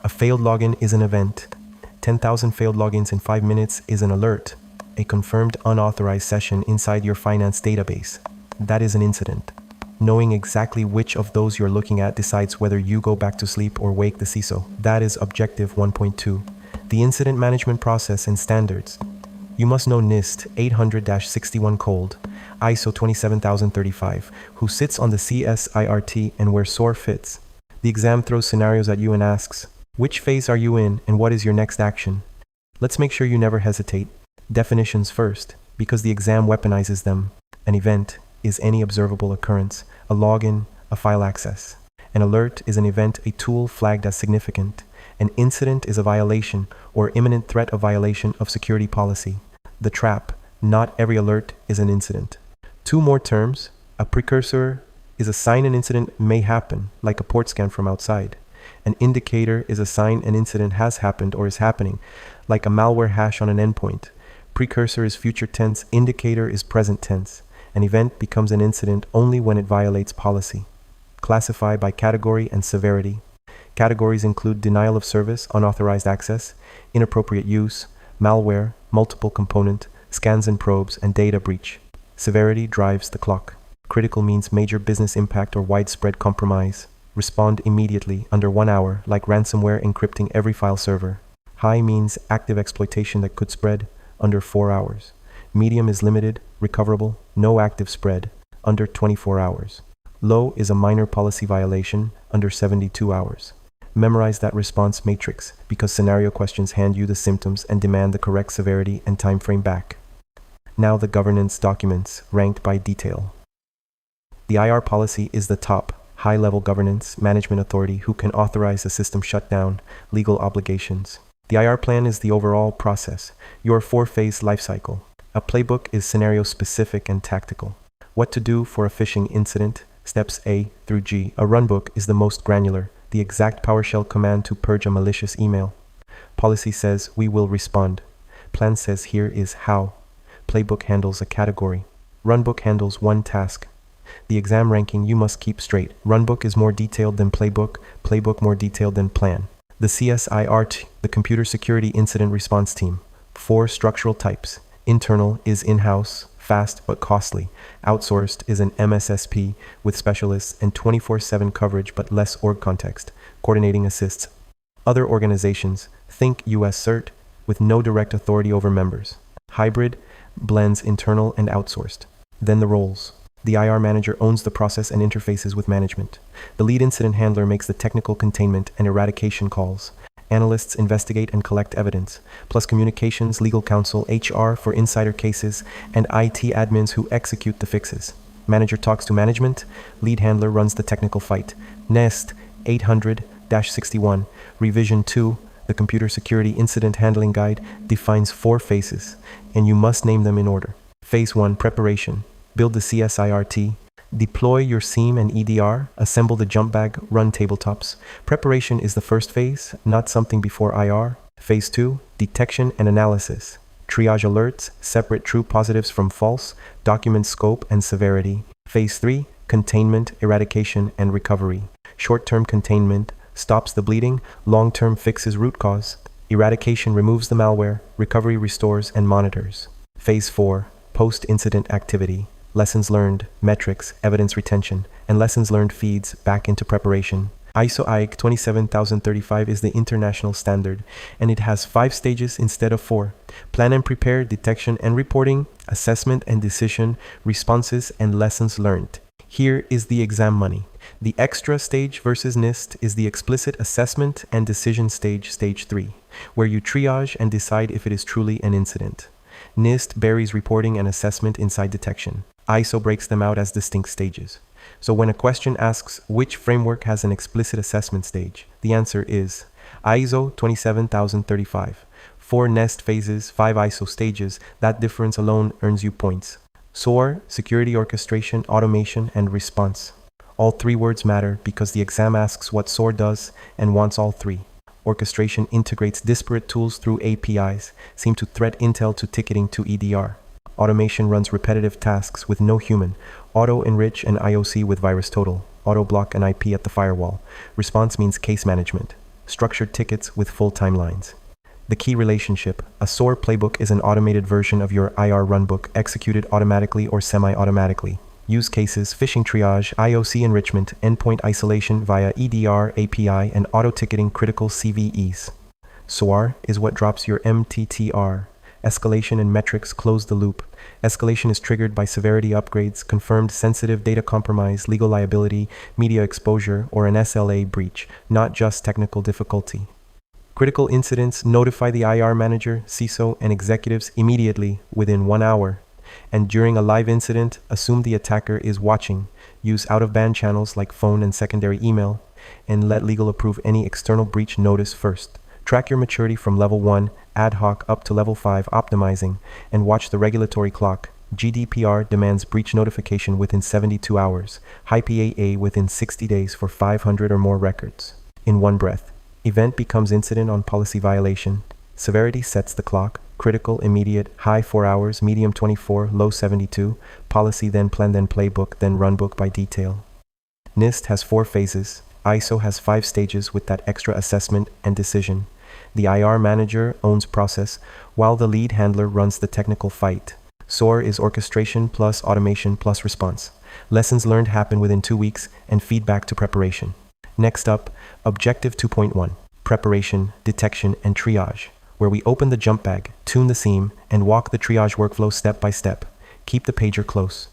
A failed login is an event. 10,000 failed logins in 5 minutes is an alert. A confirmed unauthorized session inside your finance database. That is an incident. Knowing exactly which of those you're looking at decides whether you go back to sleep or wake the CISO. That is Objective 1.2. The incident management process and standards. You must know NIST 800-61 cold, ISO 27035, who sits on the CSIRT and where SOAR fits. The exam throws scenarios at you and asks, which phase are you in and what is your next action? Let's make sure you never hesitate. Definitions first, because the exam weaponizes them. An event is any observable occurrence, a login, a file access. An alert is an event, a tool flagged as significant. An incident is a violation or imminent threat of violation of security policy. The trap, not every alert is an incident. 2 more terms. A precursor is a sign an incident may happen, like a port scan from outside. An indicator is a sign an incident has happened or is happening, like a malware hash on an endpoint. Precursor is future tense, indicator is present tense. An event becomes an incident only when it violates policy. Classify by category and severity. Categories include denial of service, unauthorized access, inappropriate use, malware, multiple component, scans and probes, and data breach. Severity drives the clock. Critical means major business impact or widespread compromise. Respond immediately, under 1 hour, like ransomware encrypting every file server. High means active exploitation that could spread, under 4 hours. Medium is limited, recoverable, no active spread, under 24 hours. Low is a minor policy violation, under 72 hours. Memorize that response matrix, because scenario questions hand you the symptoms and demand the correct severity and time frame back. Now the governance documents, ranked by detail. The IR policy is the top, high-level governance management authority who can authorize a system shutdown, legal obligations. The IR plan is the overall process, your 4-phase lifecycle. A playbook is scenario-specific and tactical. What to do for a phishing incident, steps A through G. A runbook is the most granular, the exact PowerShell command to purge a malicious email. Policy says we will respond. Plan says here is how. Playbook handles a category. Runbook handles one task. The exam ranking you must keep straight. Runbook is more detailed than playbook, playbook more detailed than plan. The CSIRT, the Computer Security Incident Response Team. 4 structural types. Internal is in-house, fast but costly. Outsourced is an MSSP with specialists and 24/7 coverage but less org context. Coordinating assists. Other organizations, think US CERT, with no direct authority over members. Hybrid blends internal and outsourced. Then the roles. The IR manager owns the process and interfaces with management. The lead incident handler makes the technical containment and eradication calls. Analysts investigate and collect evidence, plus communications, legal counsel, HR for insider cases, and IT admins who execute the fixes. Manager talks to management. Lead handler runs the technical fight. NIST 800-61, Revision 2, the Computer Security Incident Handling Guide, defines 4 phases, and you must name them in order. Phase 1, preparation. Build the CSIRT. Deploy your SIEM and EDR. Assemble the jump bag. Run tabletops. Preparation is the first phase, not something before IR. Phase 2, detection and analysis. Triage alerts, separate true positives from false, document scope and severity. Phase 3, containment, eradication, and recovery. Short-term containment stops the bleeding, long-term fixes root cause. Eradication removes the malware, recovery restores and monitors. Phase 4, post-incident activity. Lessons learned, metrics, evidence retention, and lessons learned feeds back into preparation. ISO/IEC 27035 is the international standard, and it has 5 stages instead of 4. Plan and prepare, detection and reporting, assessment and decision, responses and lessons learned. Here is the exam money. The extra stage versus NIST is the explicit assessment and decision stage, stage 3, where you triage and decide if it is truly an incident. NIST buries reporting and assessment inside detection. ISO breaks them out as distinct stages. So when a question asks which framework has an explicit assessment stage, the answer is ISO 27035. 4 NIST phases, 5 ISO stages. That difference alone earns you points. SOAR, security orchestration, automation, and response. All 3 words matter because the exam asks what SOAR does and wants all 3. Orchestration integrates disparate tools through APIs, seem to threat intel to ticketing to EDR. Automation runs repetitive tasks with no human. Auto-enrich and IOC with VirusTotal. Auto-block an IP at the firewall. Response means case management. structured tickets with full timelines. The key relationship: a SOAR playbook is an automated version of your IR runbook, executed automatically or semi-automatically. Use cases: phishing triage, IOC enrichment, endpoint isolation via EDR API, and auto-ticketing critical CVEs. SOAR is what drops your MTTR. Escalation and metrics close the loop. Escalation is triggered by severity upgrades, confirmed sensitive data compromise, legal liability, media exposure, or an SLA breach, not just technical difficulty. Critical incidents: notify the IR manager, CISO, and executives immediately within 1 hour. And during a live incident, assume the attacker is watching. Use out-of-band channels like phone and secondary email, and let legal approve any external breach notice first. Track your maturity from level 1, ad hoc, up to level 5, optimizing, and watch the regulatory clock. GDPR demands breach notification within 72 hours, high PAA within 60 days for 500 or more records. In one breath. Event becomes incident on policy violation. Severity sets the clock. Critical, immediate, high 4 hours, medium 24, low 72. Policy, then plan, then playbook, then runbook by detail. NIST has 4 phases. ISO has 5 stages with that extra assessment and decision. The IR manager owns process, while the lead handler runs the technical fight. SOAR is orchestration plus automation plus response. Lessons learned happen within 2 weeks, and feedback to preparation. Next up, Objective 2.1, preparation, detection, and triage, where we open the jump bag, tune the seam, and walk the triage workflow step by step. Keep the pager close.